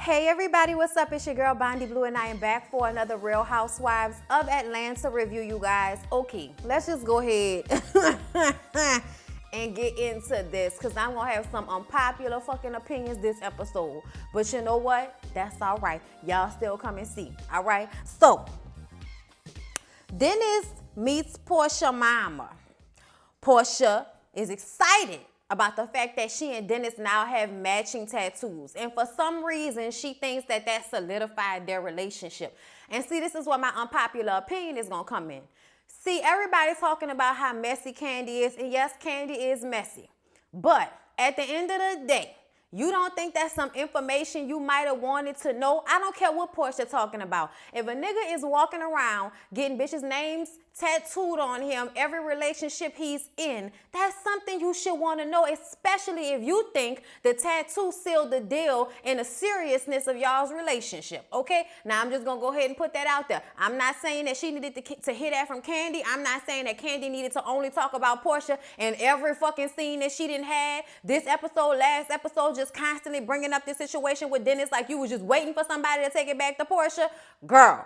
Hey everybody, what's up? It's your girl Bondy Blue and I am back for another Real Housewives of Atlanta review, you guys. Okay, let's just go ahead and get into this because I'm gonna have some unpopular fucking opinions this episode. But you know what? That's all right. Y'all still come and see. All right. So Dennis meets Portia mama. Portia is excited about the fact that she and Dennis now have matching tattoos. And for some reason, she thinks that that solidified their relationship. And see, this is where my unpopular opinion is going to come in. See, everybody's talking about how messy Kandi is. And yes, Kandi is messy. But at the end of the day, you don't think that's some information you might have wanted to know? I don't care what Portia talking about. If a nigga is walking around getting bitches' names tattooed on him, every relationship he's in, that's something you should want to know, especially if you think the tattoo sealed the deal in the seriousness of y'all's relationship, okay? Now, I'm just going to go ahead and put that out there. I'm not saying that she needed to hear that from Kandi. I'm not saying that Kandi needed to only talk about Portia in every fucking scene that she didn't have. This episode, last episode, just constantly bringing up this situation with Dennis like you was just waiting for somebody to take it back to Portia. Girl.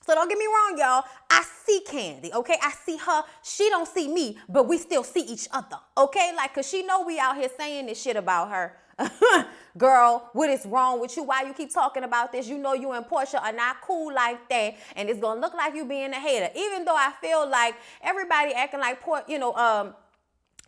So don't get me wrong, y'all. I see Kandi, okay? I see her. She don't see me, but we still see each other, okay? Like, because she know we out here saying this shit about her. Girl, what is wrong with you? Why you keep talking about this? You know you and Portia are not cool like that, and it's going to look like you being a hater. Even though I feel like everybody acting like,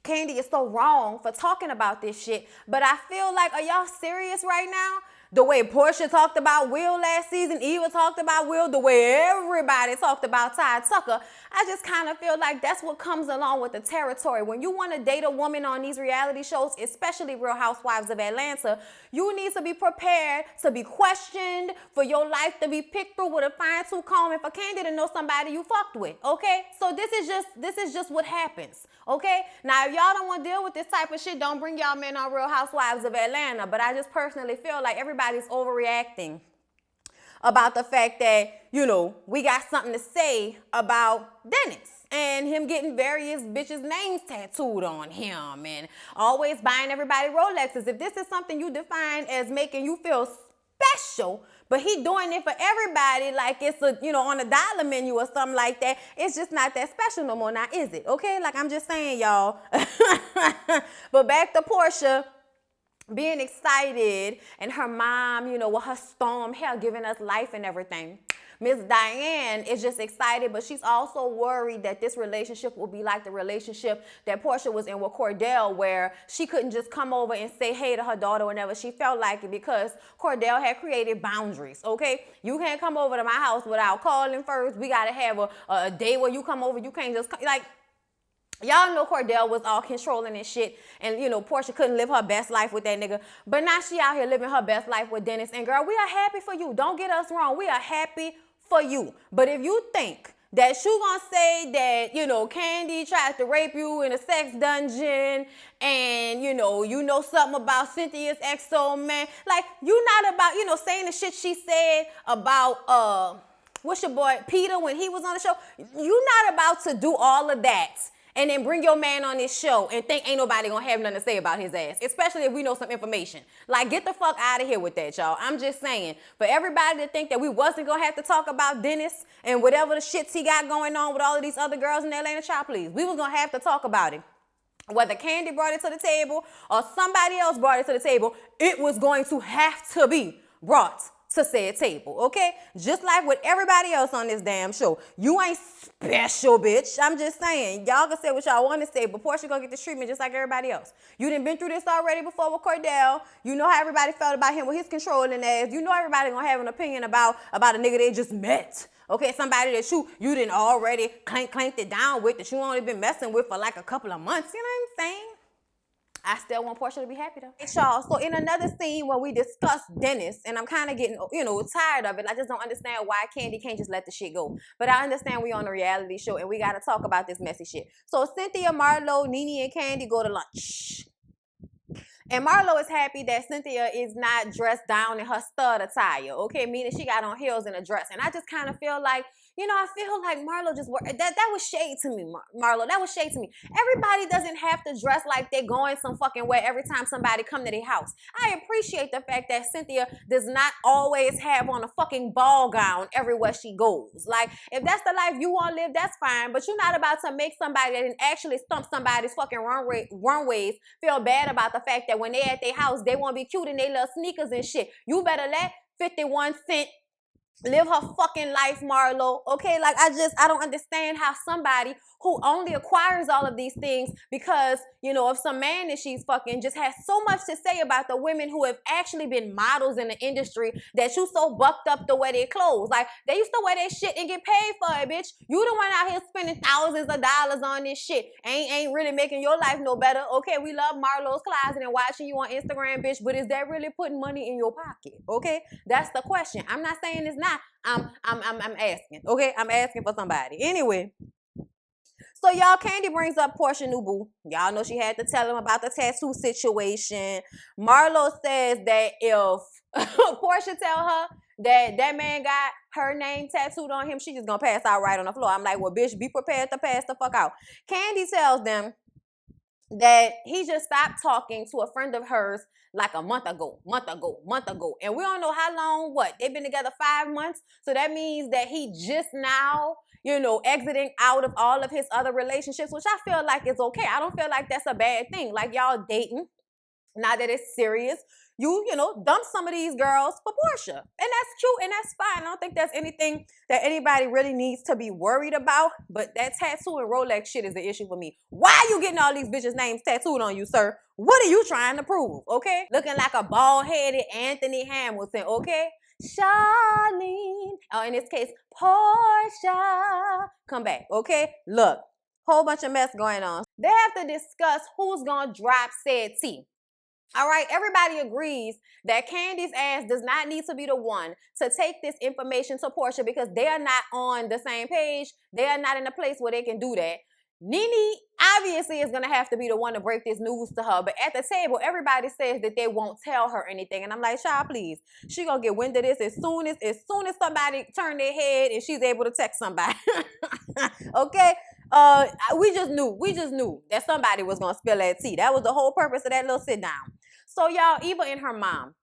Kandi is so wrong for talking about this shit, but I feel like, are y'all serious right now? The way Portia talked about Will last season, Eva talked about Will, the way everybody talked about Ty Tucker, I just kind of feel like that's what comes along with the territory. When you want to date a woman on these reality shows, especially Real Housewives of Atlanta, you need to be prepared to be questioned, for your life to be picked through with a fine-tooth comb, and for Kandi to know somebody you fucked with, okay? So this is just what happens, okay? Now, if y'all don't want to deal with this type of shit, don't bring y'all men on Real Housewives of Atlanta, but I just personally feel like everybody's overreacting about the fact that, we got something to say about Dennis and him getting various bitches' names tattooed on him and always buying everybody Rolexes. If this is something you define as making you feel special, but he doing it for everybody like it's on a dollar menu or something like that, it's just not that special no more now, is it? Okay, like I'm just saying, y'all. But back to Portia being excited and her mom, with her storm hair giving us life and everything. Miss Diane is just excited, but she's also worried that this relationship will be like the relationship that Portia was in with Cordell, where she couldn't just come over and say hey to her daughter whenever she felt like it because Cordell had created boundaries, okay? You can't come over to my house without calling first. We got to have a day where you come over. You can't just, y'all know Cordell was all controlling and shit, and Portia couldn't live her best life with that nigga. But now she out here living her best life with Dennis. And girl, we are happy for you. Don't get us wrong. We are happy for you. But if you think that you gonna say that, Kandi tried to rape you in a sex dungeon and, you know something about Cynthia's ex-soul man, like, you not about, saying the shit she said about, what's your boy, Peter, when he was on the show, you not about to do all of that and then bring your man on this show and think ain't nobody gonna have nothing to say about his ass, especially if we know some information. Like, get the fuck out of here with that, y'all. I'm just saying, for everybody to think that we wasn't gonna have to talk about Dennis and whatever the shits he got going on with all of these other girls in Atlanta, child, please. We was gonna have to talk about it. Whether Kandi brought it to the table or somebody else brought it to the table, it was going to have to be brought to said table, okay? Just like with everybody else on this damn show. You ain't special, bitch. I'm just saying. Y'all can say what y'all want to say, but Portia gonna get this treatment just like everybody else. You done been through this already before with Cordell. You know how everybody felt about him with his controlling ass. You know everybody gonna have an opinion about a nigga they just met. Okay, somebody that you didn't already clanked it down with, that you only been messing with for like a couple of months. You know what I'm saying? I still want Portia to be happy though. Hey, y'all, so in another scene when we discussed Dennis, and I'm kind of getting, tired of it. I just don't understand why Kandi can't just let the shit go. But I understand we on a reality show and we got to talk about this messy shit. So Cynthia, Marlo, Nene, and Kandi go to lunch. And Marlo is happy that Cynthia is not dressed down in her stud attire, okay? Meaning she got on heels and a dress. And I just kind of feel like, You know, I feel like Marlo just that was shade to me, Marlo. That was shade to me. Everybody doesn't have to dress like they're going some fucking way every time somebody come to their house. I appreciate the fact that Cynthia does not always have on a fucking ball gown everywhere she goes. Like, if that's the life you want to live, that's fine. But you're not about to make somebody that didn't actually stump somebody's fucking runways feel bad about the fact that when they at their house, they want to be cute in their little sneakers and shit. You better let 51 Cent live her fucking life, Marlo. Okay, like I don't understand how somebody who only acquires all of these things because, you know, of some man that she's fucking just has so much to say about the women who have actually been models in the industry that you so bucked up to wear their clothes. Like, they used to wear their shit and get paid for it, bitch. You the one out here spending thousands of dollars on this shit. Ain't really making your life no better. Okay, we love Marlo's Closet and watching you on Instagram, bitch, but is that really putting money in your pocket? Okay, that's the question. I'm not saying it's not. I'm asking. Okay, I'm asking for somebody. Anyway. So y'all, Candy brings up Portia Nubu. Y'all know she had to tell him about the tattoo situation. Marlo says that if Portia tell her that that man got her name tattooed on him, she just gonna pass out right on the floor. I'm like, well, bitch, be prepared to pass the fuck out. Candy tells them that he just stopped talking to a friend of hers like a month ago. And we don't know how long, they've been together 5 months. So that means that he just now, you know, exiting out of all of his other relationships, which I feel like is okay. I don't feel like that's a bad thing. Like, y'all dating, now that it's serious, you know, dump some of these girls for Portia. And that's cute and that's fine. I don't think there's anything that anybody really needs to be worried about. But that tattoo and Rolex shit is the issue for me. Why are you getting all these bitches' names tattooed on you, sir? What are you trying to prove, okay? Looking like a bald-headed Anthony Hamilton, okay? Charlene, in this case, Portia. Come back, okay? Look, whole bunch of mess going on. They have to discuss who's gonna drop said tea. All right, everybody agrees that Candy's ass does not need to be the one to take this information to Portia because they are not on the same page. They are not in a place where they can do that. Nene obviously is going to have to be the one to break this news to her. But at the table, everybody says that they won't tell her anything. And I'm like, child, please. She going to get wind of this as soon as somebody turn their head and she's able to text somebody. Okay? We just knew that somebody was going to spill that tea. That was the whole purpose of that little sit down. So y'all, Eva and her mom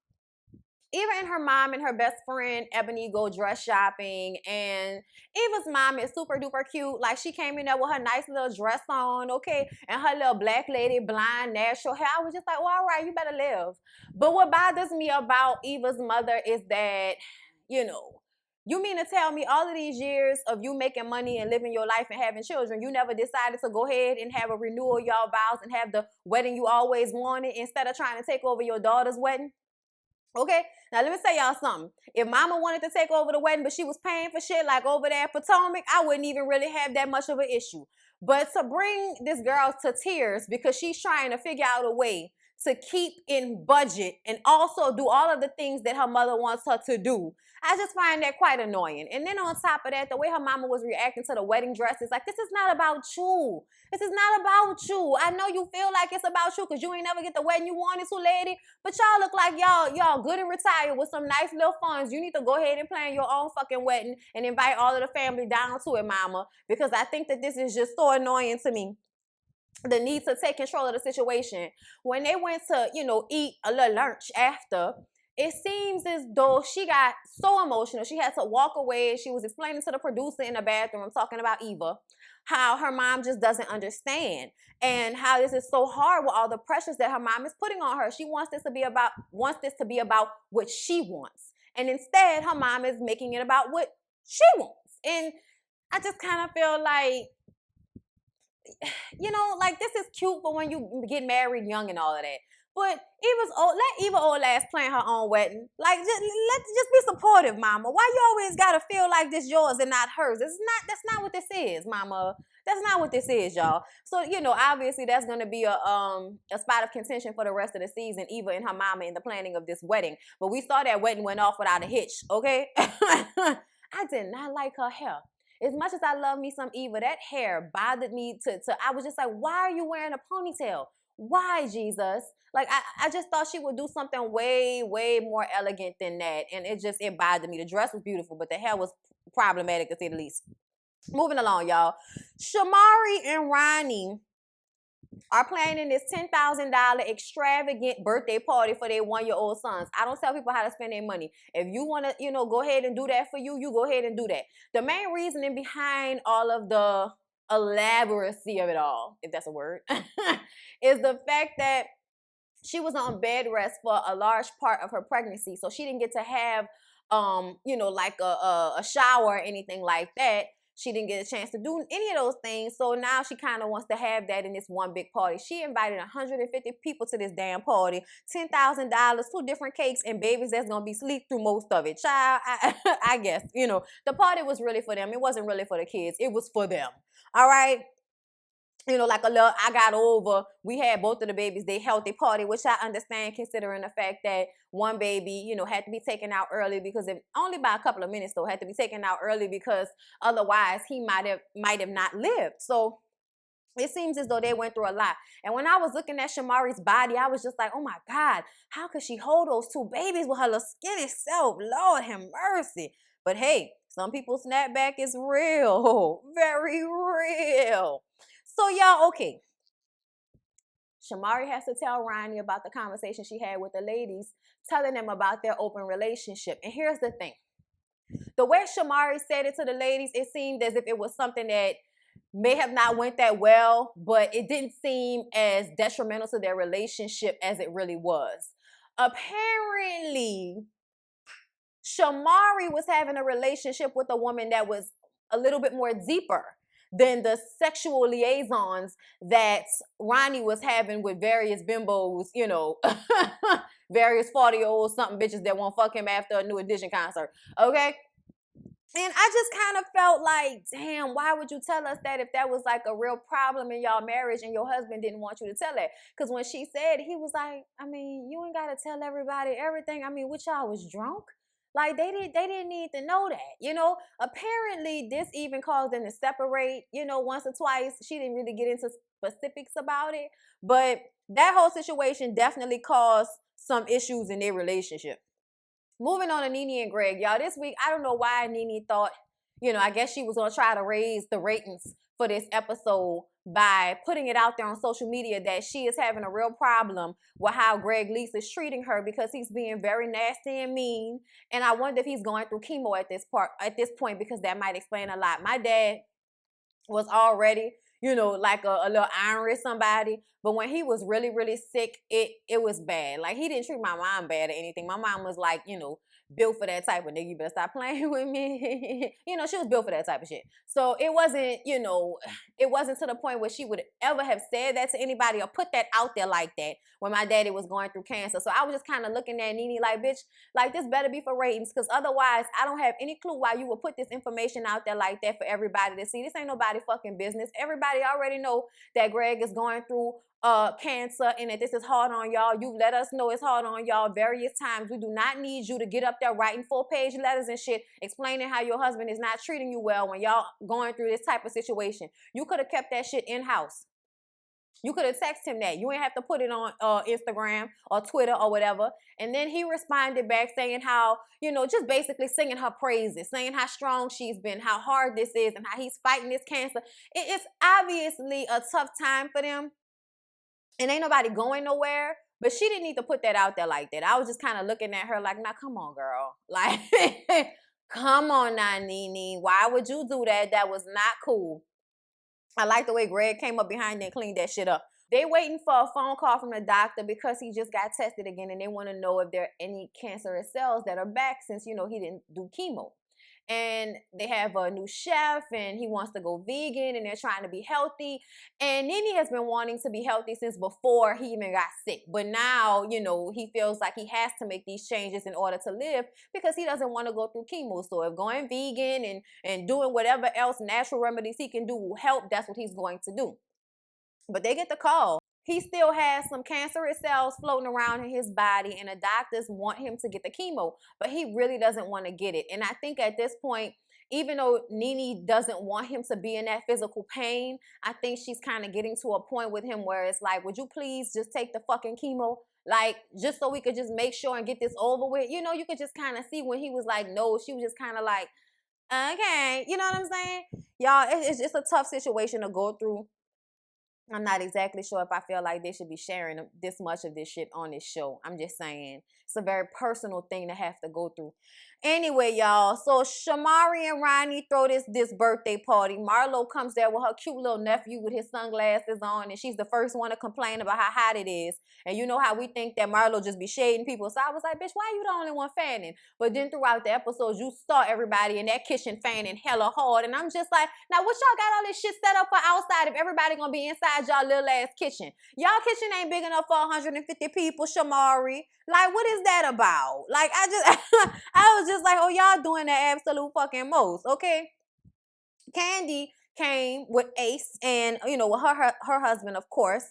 and her best friend Ebony go dress shopping, and Eva's mom is super duper cute. Like, she came in there with her nice little dress on, okay, and her little black lady blonde natural hair. I was just like, well, all right, you better live. But what bothers me about Eva's mother is that, you know, you mean to tell me all of these years of you making money and living your life and having children, you never decided to go ahead and have a renewal of y'all vows and have the wedding you always wanted instead of trying to take over your daughter's wedding? Okay, now let me tell y'all something. If mama wanted to take over the wedding, but she was paying for shit like over there at Potomac, I wouldn't even really have that much of an issue. But to bring this girl to tears because she's trying to figure out a way to keep in budget and also do all of the things that her mother wants her to do, I just find that quite annoying. And then on top of that, the way her mama was reacting to the wedding dresses, like, this is not about you. This is not about you. I know you feel like it's about you because you ain't never get the wedding you wanted to, lady. But y'all look like y'all good and retired with some nice little funds. You need to go ahead and plan your own fucking wedding and invite all of the family down to it, mama. Because I think that this is just so annoying to me. The need to take control of the situation. When they went to, you know, eat a little lunch after, it seems as though she got so emotional. She had to walk away. She was explaining to the producer in the bathroom, talking about Eva, how her mom just doesn't understand and how this is so hard with all the pressures that her mom is putting on her. She wants this to be about what she wants. And instead, her mom is making it about what she wants. And I just kind of feel like, you know, like, this is cute for when you get married young and all of that. But let Eva old ass plan her own wedding. Like, just be supportive, mama. Why you always gotta feel like this yours and not hers? That's not what this is, mama. That's not what this is, y'all. So, you know, obviously that's gonna be a spot of contention for the rest of the season, Eva and her mama in the planning of this wedding. But we saw that wedding went off without a hitch, okay? I did not like her hair. As much as I love me some Eva, that hair bothered me I was just like, why are you wearing a ponytail? Why, Jesus? Like, I just thought she would do something way, way more elegant than that. And it bothered me. The dress was beautiful, but the hair was problematic to say the least. Moving along, y'all. Shamari and Ronnie are planning this $10,000 extravagant birthday party for their 1-year-old sons. I don't tell people how to spend their money. If you want to, go ahead and do that for you, you go ahead and do that. The main reasoning behind all of the elaboracy of it all, if that's a word, is the fact that she was on bed rest for a large part of her pregnancy. So she didn't get to have, like a shower or anything like that. She didn't get a chance to do any of those things. So now she kind of wants to have that in this one big party. She invited 150 people to this damn party, $10,000, 2 different cakes, and babies that's going to be sleep through most of it. Child, I guess, the party was really for them. It wasn't really for the kids. It was for them. All right. Like a little, I got over, we had both of the babies, they healthy party, which I understand considering the fact that one baby, had to be taken out early because only by a couple of minutes though, had to be taken out early because otherwise he might have not lived. So it seems as though they went through a lot. And when I was looking at Shamari's body, I was just like, oh my God, how could she hold those 2 babies with her little skinny self? Lord have mercy. But hey, some people's snapback is real, very real. So y'all, okay. Shamari has to tell Ronnie about the conversation she had with the ladies, telling them about their open relationship. And here's the thing. The way Shamari said it to the ladies, it seemed as if it was something that may have not went that well, but it didn't seem as detrimental to their relationship as it really was. Apparently, Shamari was having a relationship with a woman that was a little bit more deeper than the sexual liaisons that Ronnie was having with various bimbos, various 40-year-old something bitches that won't fuck him after a New Edition concert, okay? And I just kind of felt like, damn, why would you tell us that if that was like a real problem in y'all marriage and your husband didn't want you to tell that? Because when she said, he was like, I mean, you ain't got to tell everybody everything. I mean, what, y'all was drunk? Like, they didn't need to know that, Apparently, this even caused them to separate, once or twice. She didn't really get into specifics about it. But that whole situation definitely caused some issues in their relationship. Moving on to Nene and Greg, y'all. This week, I don't know why Nene thought, I guess she was going to try to raise the ratings for this episode by putting it out there on social media that she is having a real problem with how Greg Lease is treating her because he's being very nasty and mean. And I wonder if he's going through chemo at this point because that might explain a lot. My dad was already, like a little ornery somebody. But when he was really, really sick, it was bad. Like, he didn't treat my mom bad or anything. My mom was like, built for that type of nigga. You better stop playing with me. She was built for that type of shit. So it wasn't, it wasn't to the point where she would ever have said that to anybody or put that out there like that when my daddy was going through cancer. So I was just kind of looking at Nene like, bitch, like, this better be for ratings, because otherwise I don't have any clue why you would put this information out there like that for everybody to see. This ain't nobody fucking business. Everybody already know that Greg is going through cancer and that this is hard on y'all. You've let us know it's hard on y'all various times. We do not need you to get up there writing 4-page letters and shit explaining how your husband is not treating you well when y'all going through this type of situation. You could have kept that shit in-house. You could have texted him that. You ain't have to put it on Instagram or Twitter or whatever. And then he responded back saying how, just basically singing her praises, saying how strong she's been, how hard this is, and how he's fighting this cancer. It's obviously a tough time for them. And ain't nobody going nowhere. But she didn't need to put that out there like that. I was just kind of looking at her like, now, come on, girl. Like, come on now, Nene. Why would you do that? That was not cool. I like the way Greg came up behind and cleaned that shit up. They waiting for a phone call from the doctor because he just got tested again, and they want to know if there are any cancerous cells that are back since, he didn't do chemo. And they have a new chef, and he wants to go vegan, and they're trying to be healthy. And Nene has been wanting to be healthy since before he even got sick. But now, he feels like he has to make these changes in order to live because he doesn't want to go through chemo. So if going vegan and doing whatever else natural remedies he can do will help, that's what he's going to do. But they get the call. He still has some cancerous cells floating around in his body, and the doctors want him to get the chemo, but he really doesn't want to get it. And I think at this point, even though Nene doesn't want him to be in that physical pain, I think she's kind of getting to a point with him where it's like, would you please just take the fucking chemo? Like, just so we could just make sure and get this over with. You could just kind of see when he was like, no, she was just kind of like, Okay, you know what I'm saying? Y'all, it's a tough situation to go through. I'm not exactly sure if I feel like they should be sharing this much of this shit on this show. I'm just saying it's a very personal thing to have to go through. Anyway, y'all, so Shamari and Ronnie throw this birthday party. Marlo comes there with her cute little nephew with his sunglasses on, and she's the first one to complain about how hot it is. And you know how we think that Marlo just be shading people. So I was like, bitch, why you the only one fanning? But then throughout the episodes, you saw everybody in that kitchen fanning hella hard. And I'm just like, now what y'all got all this shit set up for outside if everybody gonna be inside y'all little ass kitchen? Y'all kitchen ain't big enough for 150 people, Shamari. Like, what is that about? Like, I was just like, oh, y'all doing the absolute fucking most, okay? Candy came with Ace and, you know, with her husband, of course.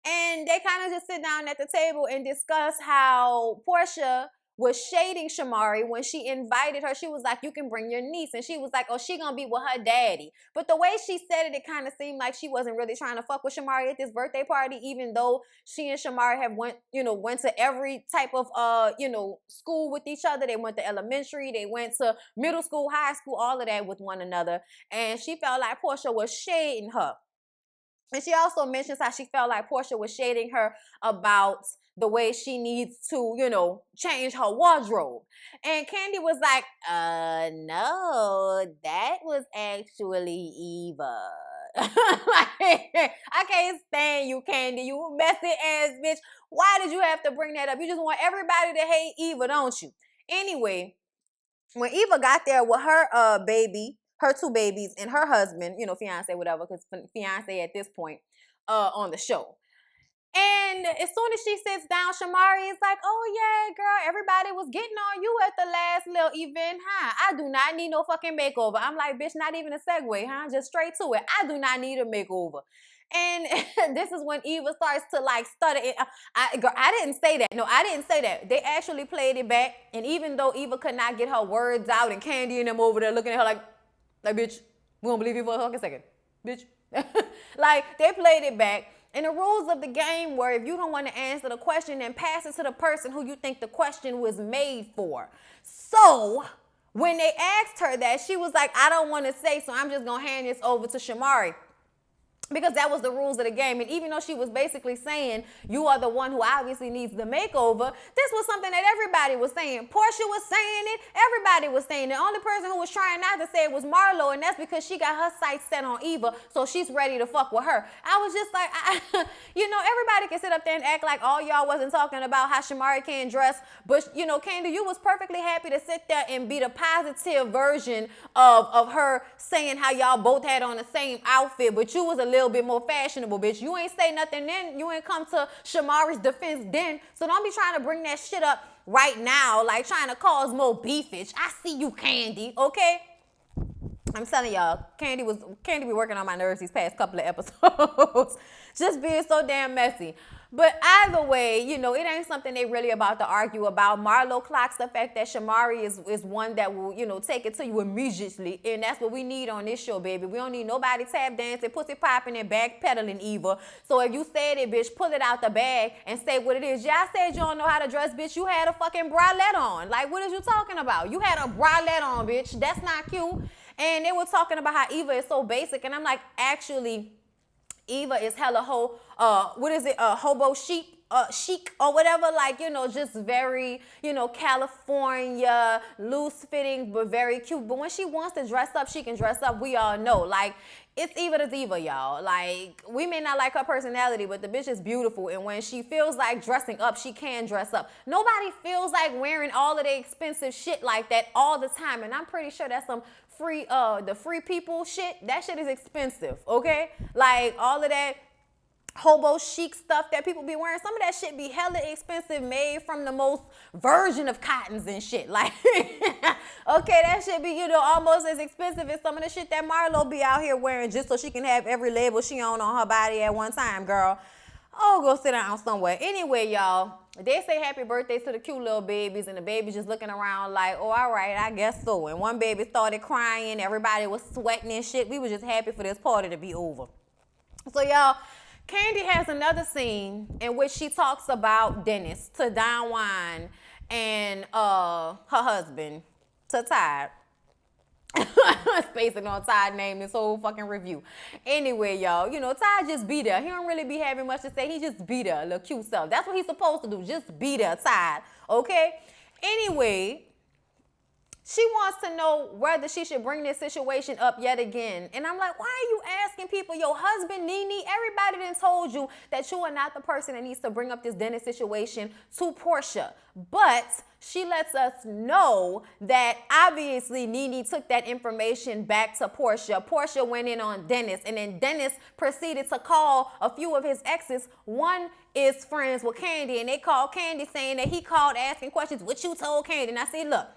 And they kind of just sit down at the table and discuss how Portia was shading Shamari when she invited her. She was like, you can bring your niece. And she was like, oh, she gonna be with her daddy. But the way she said it, it kind of seemed like she wasn't really trying to fuck with Shamari at this birthday party, even though she and Shamari have went to every type of, school with each other. They went to elementary, they went to middle school, high school, all of that with one another. And she felt like Portia was shading her. And she also mentions how she felt like Portia was shading her about the way she needs to, change her wardrobe. And Candy was like, no, that was actually Eva. Like, I can't stand you, Candy. You messy ass bitch. Why did you have to bring that up? You just want everybody to hate Eva, don't you? Anyway, when Eva got there with her baby, her two babies, and her husband, fiance, whatever, because fiance at this point on the show. And as soon as she sits down, Shamari is like, oh yeah, girl, everybody was getting on you at the last little event, huh? I do not need no fucking makeover. I'm like, bitch, not even a segue, huh? Just straight to it. I do not need a makeover. And this is when Eva starts to like stutter. I didn't say that. No, I didn't say that. They actually played it back. And even though Eva could not get her words out and Candy and them over there looking at her like bitch, we don't believe you for a fucking second. Bitch. Like, they played it back. And the rules of the game were, if you don't want to answer the question, then pass it to the person who you think the question was made for. So when they asked her that, she was like, I don't want to say, so I'm just going to hand this over to Shamari. Because that was the rules of the game. And even though she was basically saying, you are the one who obviously needs the makeover, this was something that everybody was saying. Portia was saying it. Everybody was saying it. The only person who was trying not to say it was Marlo, and that's because she got her sights set on Eva, so she's ready to fuck with her. I was just like, everybody can sit up there and act like all y'all wasn't talking about how Shamari can't dress. But, Candy, you was perfectly happy to sit there and be the positive version of her saying how y'all both had on the same outfit, but you was a little bit more fashionable, bitch. You ain't say nothing then. You ain't come to Shamari's defense then. So don't be trying to bring that shit up right now, like trying to cause more beefage. I see you, Candy, okay? I'm telling y'all, Candy be working on my nerves these past couple of episodes. Just being so damn messy. But either way, it ain't something they really about to argue about. Marlo clocks the fact that Shamari is one that will, take it to you immediately. And that's what we need on this show, baby. We don't need nobody tap dancing, pussy popping, and backpedaling, Eva. So if you said it, bitch, pull it out the bag and say what it is. Y'all said you don't know how to dress, bitch. You had a fucking bralette on. Like, what is you talking about? You had a bralette on, bitch. That's not cute. And they were talking about how Eva is so basic. And I'm like, actually, Eva is hella hobo chic or whatever, like, just very, California, loose fitting, but very cute. But when she wants to dress up, she can dress up. We all know, like, it's Eva to Diva, y'all. Like, we may not like her personality, but the bitch is beautiful. And when she feels like dressing up, she can dress up. Nobody feels like wearing all of the expensive shit like that all the time. And I'm pretty sure that's some the free people shit. That shit is expensive, okay? Like, all of that hobo chic stuff that people be wearing, some of that shit be hella expensive, made from the most virgin of cottons and shit. Like, okay, that shit be, almost as expensive as some of the shit that Marlo be out here wearing just so she can have every label she on her body at one time, girl. Oh, go sit down somewhere. Anyway, y'all, they say happy birthday to the cute little babies, and the baby's just looking around like, oh, all right, I guess so. And one baby started crying. Everybody was sweating and shit. We were just happy for this party to be over. So, y'all, Candy has another scene in which she talks about Dennis to Don Juan and her husband, to Todd. Spacing on Ty name this whole fucking review. Anyway, y'all, you know, Ty just be there. He don't really be having much to say. He just be there, little cute self. That's what he's supposed to do. Just be there, Ty. Okay? Anyway, she wants to know whether she should bring this situation up yet again. And I'm like, why are you asking people? Your husband, Nene, everybody done told you that you are not the person that needs to bring up this Dennis situation to Portia. But she lets us know that obviously Nene took that information back to Portia. Portia went in on Dennis, and then Dennis proceeded to call a few of his exes. One is friends with Candy, and they called Candy saying that he called asking questions. What you told Candy? And I said, look,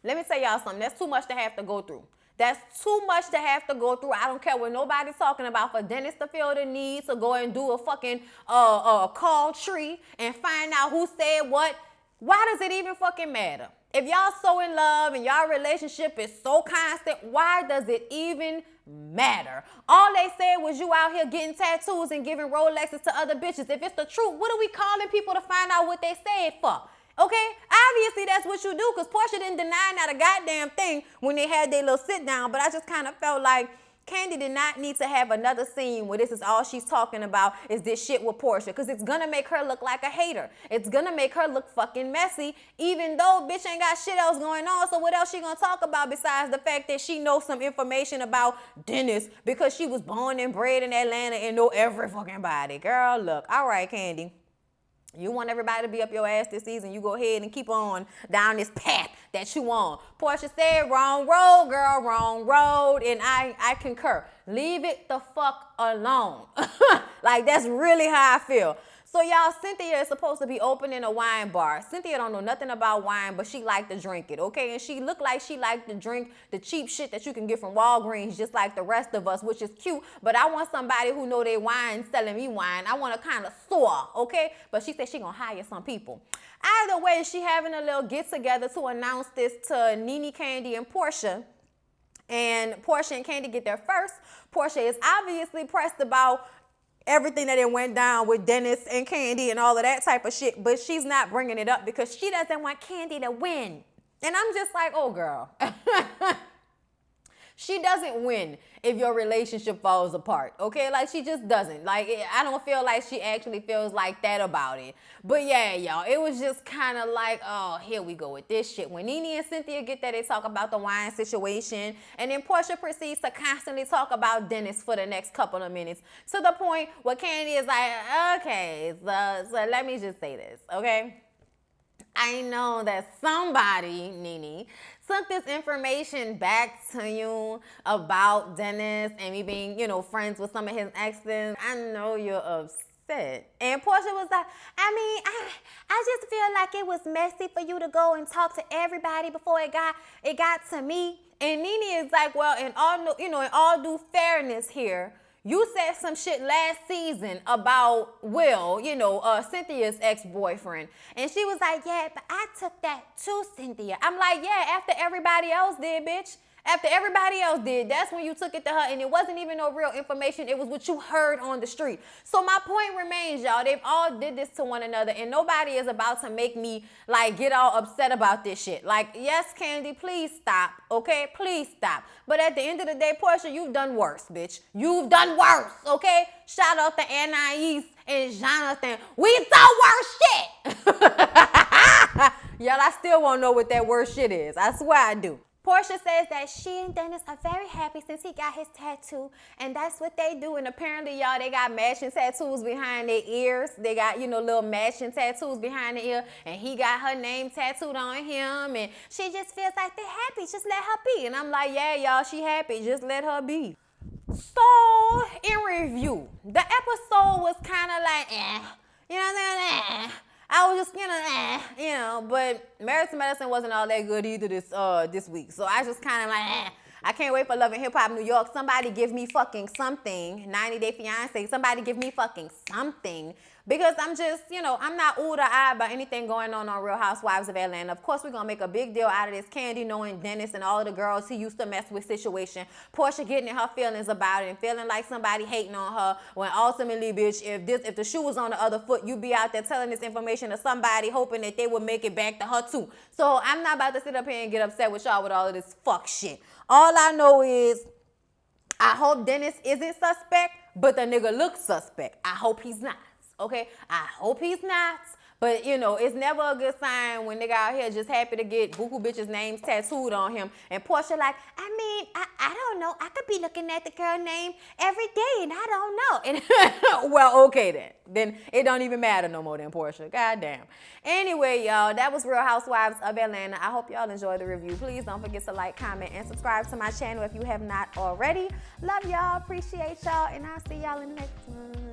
let me tell y'all something. That's too much to have to go through. That's too much to have to go through. I don't care what nobody's talking about for Dennis to feel the need to go and do a fucking call tree and find out who said what. Why does it even fucking matter? If y'all so in love and y'all relationship is so constant, why does it even matter? All they said was you out here getting tattoos and giving Rolexes to other bitches. If it's the truth, what are we calling people to find out what they said for? Okay, obviously that's what you do, because Portia didn't deny not a goddamn thing when they had their little sit down, but I just kind of felt like Candy did not need to have another scene where this is all she's talking about is this shit with Portia, because it's gonna make her look like a hater. It's gonna make her look fucking messy, even though bitch ain't got shit else going on. So what else she gonna talk about besides the fact that she knows some information about Dennis because she was born and bred in Atlanta and know every fucking body? Girl, look, all right, Candy. You want everybody to be up your ass this season, you go ahead and keep on down this path that you on. Portia said, wrong road, girl, wrong road, and I concur. Leave it the fuck alone. Like, that's really how I feel. So, y'all, Cynthia is supposed to be opening a wine bar. Cynthia don't know nothing about wine, but she like to drink it, okay? And she looked like she liked to drink the cheap shit that you can get from Walgreens, just like the rest of us, which is cute. But I want somebody who know they wine selling me wine. I want to kind of soar, okay? But she said she gonna hire some people. Either way, she having a little get-together to announce this to Nene, Candy, and Portia. And Portia and Candy get there first. Portia is obviously pressed about everything that it went down with Dennis and Candy and all of that type of shit, but she's not bringing it up because she doesn't want Candy to win. And I'm just like, oh girl. She doesn't win if your relationship falls apart, okay? Like, she just doesn't. Like, I don't feel like she actually feels like that about it. But yeah, y'all, it was just kind of like, oh, here we go with this shit. When Nene and Cynthia get there, they talk about the wine situation. And then Portia proceeds to constantly talk about Dennis for the next couple of minutes, to the point where Candy is like, okay, so let me just say this, okay? I know that somebody, Nene, took this information back to you about Dennis and me being, you know, friends with some of his exes. I know you're upset. And Portia was like, I mean, I just feel like it was messy for you to go and talk to everybody before it got to me. And Nene is like, well, in all due fairness here, you said some shit last season about Will, Cynthia's ex-boyfriend. And she was like, yeah, but I took that to Cynthia. I'm like, yeah, after everybody else did, bitch. After everybody else did, that's when you took it to her, and it wasn't even no real information. It was what you heard on the street. So my point remains, y'all. They've all did this to one another, and nobody is about to make me, like, get all upset about this shit. Like, yes, Candy, please stop, okay? Please stop. But at the end of the day, Portia, you've done worse, bitch. You've done worse, okay? Shout out to Anais and Jonathan. We've done worse shit. Y'all, I still won't know what that worse shit is. I swear I do. Portia says that she and Dennis are very happy since he got his tattoo, and that's what they do. And apparently, y'all, they got matching tattoos behind their ears. They got, little matching tattoos behind the ear, and he got her name tattooed on him, and she just feels like they're happy. Just let her be. And I'm like, yeah, y'all, she happy. Just let her be. So, in review, the episode was kind of like, you know what I'm saying? I was just, but Married to Medicine wasn't all that good either this week. So I just kind of like, I can't wait for Love and Hip Hop New York. Somebody give me fucking something. 90 Day Fiance, somebody give me fucking something. Because I'm just, you know, I'm not ooh to eye about anything going on Real Housewives of Atlanta. Of course, we're going to make a big deal out of this. Candy knowing Dennis and all of the girls he used to mess with situation. Portia getting in her feelings about it and feeling like somebody hating on her. When ultimately, bitch, if the shoe was on the other foot, you be out there telling this information to somebody hoping that they would make it back to her too. So I'm not about to sit up here and get upset with y'all with all of this fuck shit. All I know is I hope Dennis isn't suspect, but the nigga looks suspect. I hope he's not. Okay, I hope he's not, but you know, it's never a good sign when nigga out here just happy to get buku bitches' names tattooed on him. And Portia like, I mean, I don't know. I could be looking at the girl name every day and I don't know. And well, okay then. Then it don't even matter no more than Portia. Goddamn. Anyway, y'all, that was Real Housewives of Atlanta. I hope y'all enjoyed the review. Please don't forget to like, comment, and subscribe to my channel if you have not already. Love y'all, appreciate y'all, and I'll see y'all in the next one.